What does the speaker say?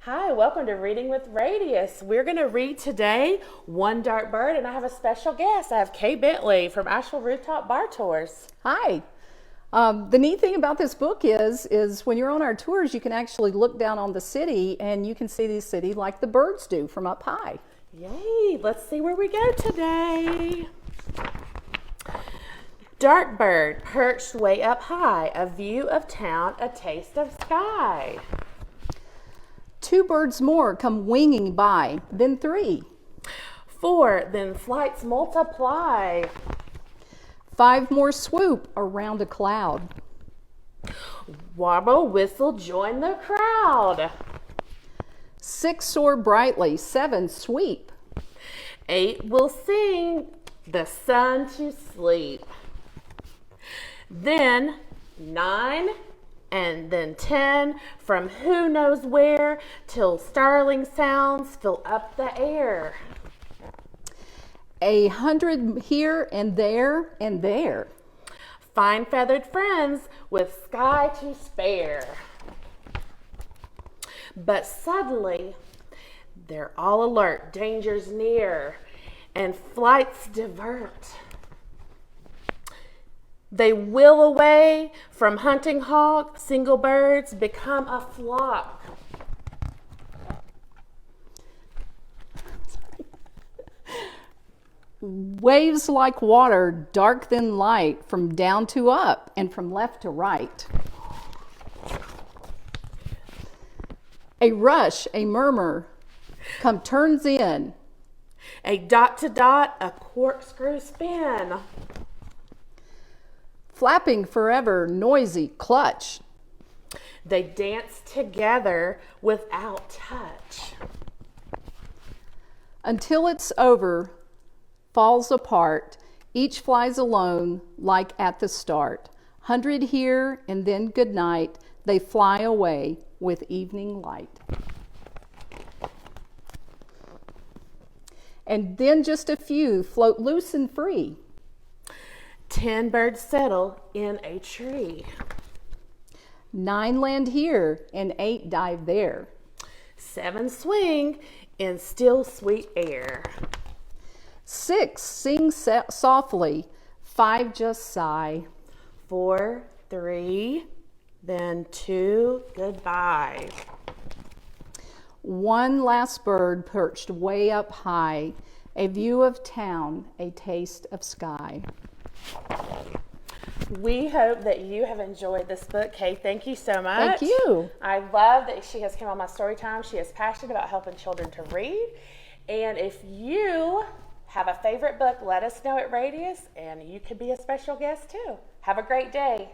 Hi, welcome to Reading with Radius. We're going to read today One Dark Bird, and I have a special guest. I have Kaye Bentley from Asheville Rooftop Bar Tours. Hi. The neat thing about this book is when you're on our tours, you can actually look down on the city and you can see the city like the birds do from up high. Yay, let's see where we go today. Dark bird, perched way up high, a view of town, a taste of sky. Two birds more come winging by, then three. Four, then flights multiply. Five more swoop around a cloud. Warble, whistle, join the crowd. Six soar brightly, seven sweep. Eight will sing the sun to sleep. Then 9 and then 10 from who knows where till starling sounds fill up the air. 100 here and there and there. Fine feathered friends with sky to spare. But suddenly they're all alert, danger's near, and flights divert. They wheel away from hunting hawk, single birds become a flock. Waves like water, dark than light, from down to up and from left to right. A rush, a murmur, come turns in. A dot to dot, a corkscrew spin. Flapping forever, noisy, clutch. They dance together without touch. Until it's over, falls apart, each flies alone like at the start. 100 here and then good night, they fly away with evening light. And then just a few float loose and free. 10 birds settle in a tree. 9 land here and 8 dive there. 7 swing in still sweet air. 6 sing softly, 5 just sigh. 4, 3, then 2, goodbye. 1 last bird perched way up high, a view of town, a taste of sky. We hope that you have enjoyed this book. Kaye, thank you so much. Thank you. I love that she has come on my story time. She is passionate about helping children to read. And if you have a favorite book, let us know at Radius, and you could be a special guest too. Have a great day.